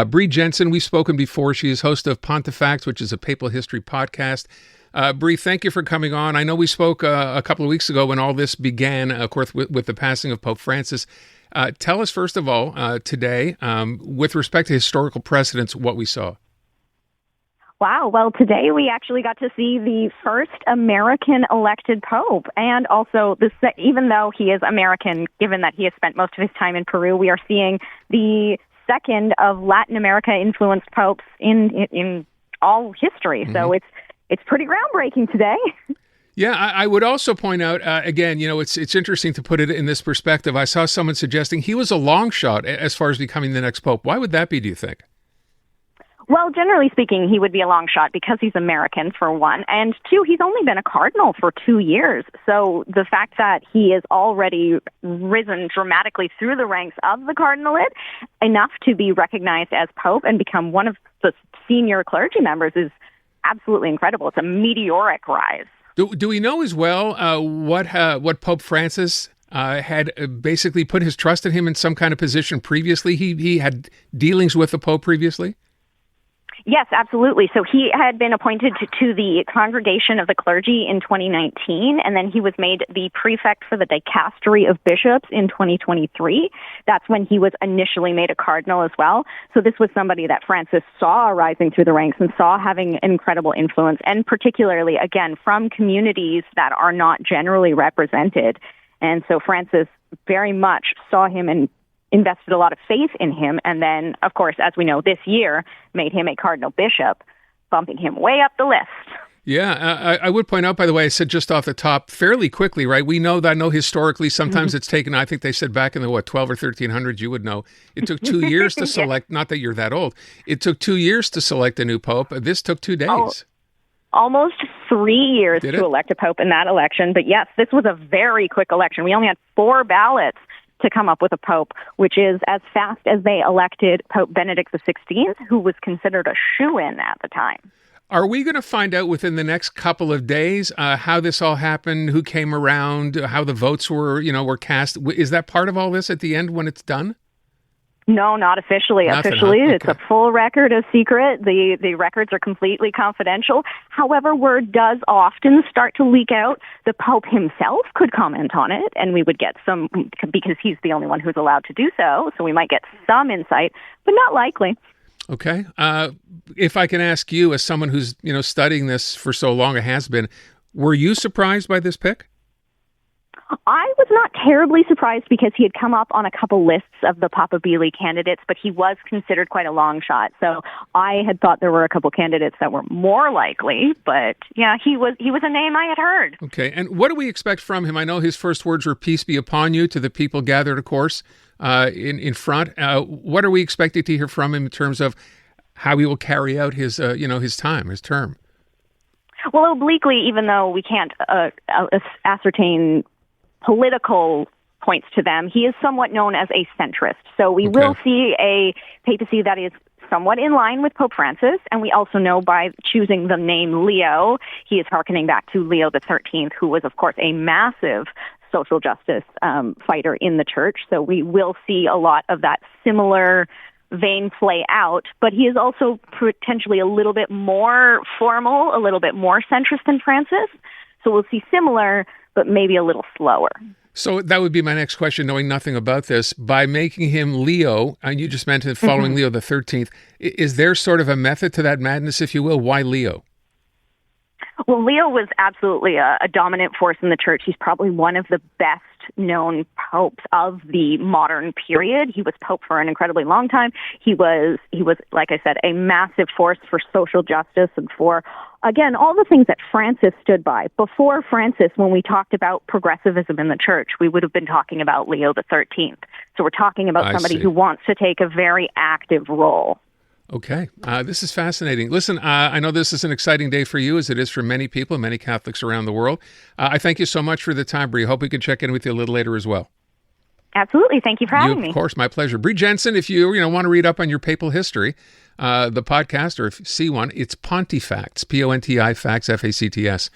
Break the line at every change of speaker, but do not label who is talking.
Bry Jensen, we've spoken before. She is host of Pontifacts, which is a papal history podcast. Bry, thank you for coming on. I know we spoke a couple of weeks ago when all this began, of course, with the passing of Pope Francis. Tell us, first of all, today, with respect to historical precedents, what we saw.
Wow. Well, today we actually got to see the first American elected pope. And also, even though he is American, given that he has spent most of his time in Peru, we are seeing the second of Latin America influenced popes in all history. Mm-hmm. So it's pretty groundbreaking today.
Yeah, I would also point out, again, it's interesting to put it in this perspective. I saw someone suggesting he was a long shot as far as becoming the next pope. Why would that be, do you think?
Well, generally speaking, he would be a long shot because he's American, for one. And two, he's only been a cardinal for 2 years. So the fact that he has already risen dramatically through the ranks of the cardinalate, enough to be recognized as pope and become one of the senior clergy members, is absolutely incredible. It's a meteoric rise.
Do we know as well what Pope Francis had basically put his trust in him in some kind of position previously? He had dealings with the Pope previously?
Yes, absolutely. So he had been appointed to the Congregation of the Clergy in 2019, and then he was made the prefect for the Dicastery of Bishops in 2023. That's when he was initially made a cardinal as well. So this was somebody that Francis saw rising through the ranks and saw having incredible influence, and particularly, again, from communities that are not generally represented. And so Francis very much saw him and invested a lot of faith in him, and then, of course, as we know, this year made him a cardinal bishop, bumping him way up the list.
Yeah, I would point out, by the way, I said just off the top, fairly quickly, right? We know that, historically, sometimes it's taken, I think they said back in the, 12 or 1300s, you would know, it took 2 years to select, not that you're that old, it took 2 years to select a new pope. This took 2 days.
Oh, almost 3 years to elect a pope in that election. But yes, this was a very quick election. We only had 4 ballots to come up with a pope, which is as fast as they elected Pope Benedict XVI, who was considered a shoo-in at the time.
Are we going to find out within the next couple of days how this all happened, who came around, how the votes were cast? Is that part of all this at the end when it's done?
No, not officially. Officially, okay. It's a full record of secret. The records are completely confidential. However, word does often start to leak out. The Pope himself could comment on it, and we would get some, because he's the only one who's allowed to do so, so we might get some insight, but not likely.
Okay. If I can ask you, as someone who's studying this for so long, it has been, were you surprised by this pick?
I was not terribly surprised because he had come up on a couple lists of the Papabile candidates, but he was considered quite a long shot. So I had thought there were a couple candidates that were more likely, but yeah, he was a name I had heard. Okay,
and what do we expect from him? I know his first words were "Peace be upon you" to the people gathered, of course, in front. What are we expecting to hear from him in terms of how he will carry out his term?
Well, obliquely, even though we can't ascertain political points to them, he is somewhat known as a centrist. So we will see a papacy that is somewhat in line with Pope Francis, and we also know by choosing the name Leo, he is hearkening back to Leo XIII, who was, of course, a massive social justice fighter in the church. So we will see a lot of that similar vein play out, but he is also potentially a little bit more formal, a little bit more centrist than Francis. So we'll see similar, but maybe a little slower. So
that would be my next question, knowing nothing about this. By making him Leo, and you just mentioned following Leo the 13th, is there sort of a method to that madness, if you will? Why Leo?
Well, Leo was absolutely a dominant force in the church. He's probably one of the best known popes of the modern period. He was pope for an incredibly long time. He was, like I said, a massive force for social justice and for, again, all the things that Francis stood by. Before Francis, when we talked about progressivism in the church, we would have been talking about Leo the 13th. So we're talking about somebody who wants to take a very active role.
Okay. This is fascinating. Listen, I know this is an exciting day for you, as it is for many people, many Catholics around the world. I thank you so much for the time, Bry. Hope we can check in with you a little later as well.
Absolutely. Thank you for having me.
Of course, my pleasure. Bry Jensen, if you want to read up on your papal history, the podcast, or if you see one, it's Pontifacts, Ponti Facts, Facts.